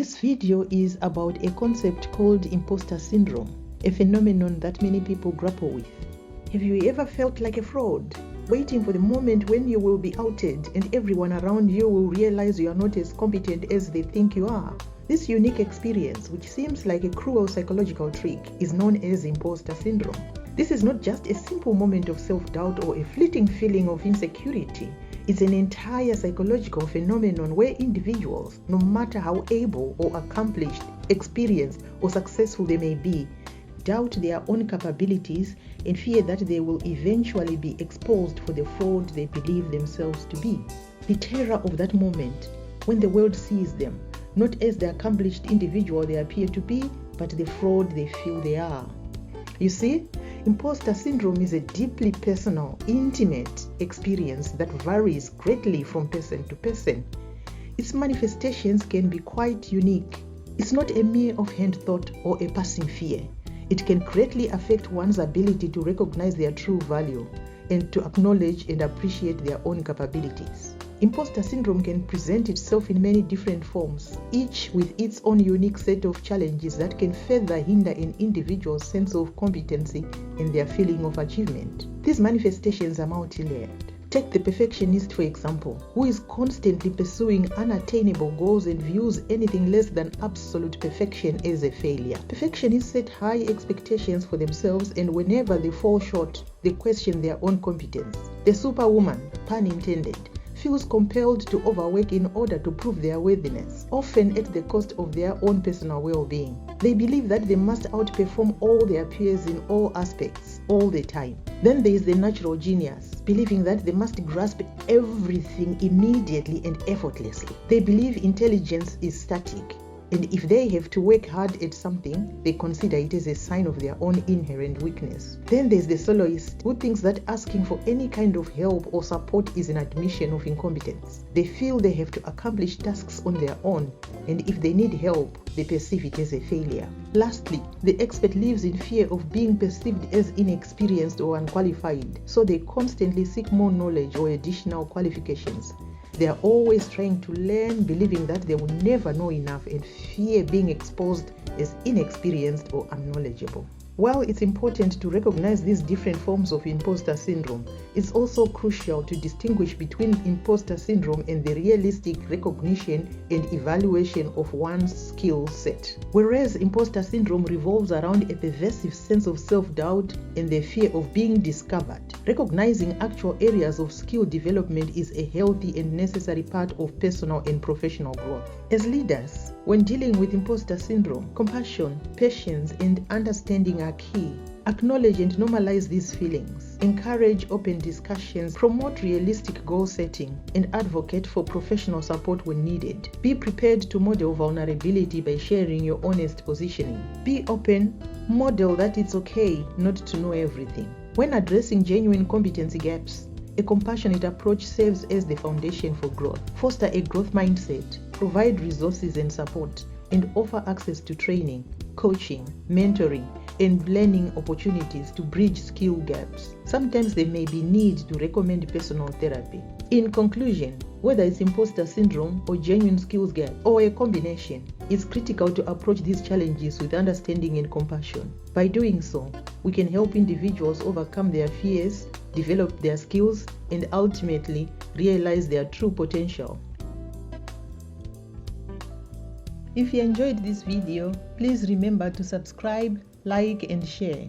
This video is about a concept called imposter syndrome, a phenomenon that many people grapple with. Have you ever felt like a fraud, waiting for the moment when you will be outed and everyone around you will realize you are not as competent as they think you are? This unique experience, which seems like a cruel psychological trick, is known as imposter syndrome. This is not just a simple moment of self-doubt or a fleeting feeling of insecurity. It's an entire psychological phenomenon where individuals, no matter how able or accomplished, experienced, or successful they may be, doubt their own capabilities and fear that they will eventually be exposed for the fraud they believe themselves to be. The terror of that moment, when the world sees them, not as the accomplished individual they appear to be, but the fraud they feel they are. You see, imposter syndrome is a deeply personal, intimate experience that varies greatly from person to person. Its manifestations can be quite unique. It's not a mere offhand thought or a passing fear. It can greatly affect one's ability to recognize their true value and to acknowledge and appreciate their own capabilities. Imposter syndrome can present itself in many different forms, each with its own unique set of challenges that can further hinder an individual's sense of competency and their feeling of achievement. These manifestations are multi-layered. Take the perfectionist, for example, who is constantly pursuing unattainable goals and views anything less than absolute perfection as a failure. Perfectionists set high expectations for themselves, and whenever they fall short, they question their own competence. The Superwoman, pun intended, feels compelled to overwork in order to prove their worthiness, often at the cost of their own personal well-being. They believe that they must outperform all their peers in all aspects, all the time. Then there is the natural genius, believing that they must grasp everything immediately and effortlessly. They believe intelligence is static, and if they have to work hard at something, they consider it as a sign of their own inherent weakness. Then there's the soloist, who thinks that asking for any kind of help or support is an admission of incompetence. They feel they have to accomplish tasks on their own, and if they need help, they perceive it as a failure. Lastly, the expert lives in fear of being perceived as inexperienced or unqualified, so they constantly seek more knowledge or additional qualifications. They are always trying to learn, believing that they will never know enough and fear being exposed as inexperienced or unknowledgeable. While it's important to recognize these different forms of imposter syndrome, it's also crucial to distinguish between imposter syndrome and the realistic recognition and evaluation of one's skill set. Whereas imposter syndrome revolves around a pervasive sense of self-doubt and the fear of being discovered, recognizing actual areas of skill development is a healthy and necessary part of personal and professional growth. As leaders, when dealing with imposter syndrome, compassion, patience, and understanding are key. Acknowledge and normalize these feelings. Encourage open discussions, promote realistic goal setting, and advocate for professional support when needed. Be prepared to model vulnerability by sharing your honest positioning. Be open, model that it's okay not to know everything. When addressing genuine competency gaps, a compassionate approach serves as the foundation for growth. Foster a growth mindset, provide resources and support, and offer access to training, coaching, mentoring, and learning opportunities to bridge skill gaps. Sometimes there may be need to recommend personal therapy. In conclusion, whether it's imposter syndrome or genuine skills gap or a combination, it's critical to approach these challenges with understanding and compassion. By doing so, we can help individuals overcome their fears, develop their skills, and ultimately realize their true potential. If you enjoyed this video, please remember to subscribe, like, and share.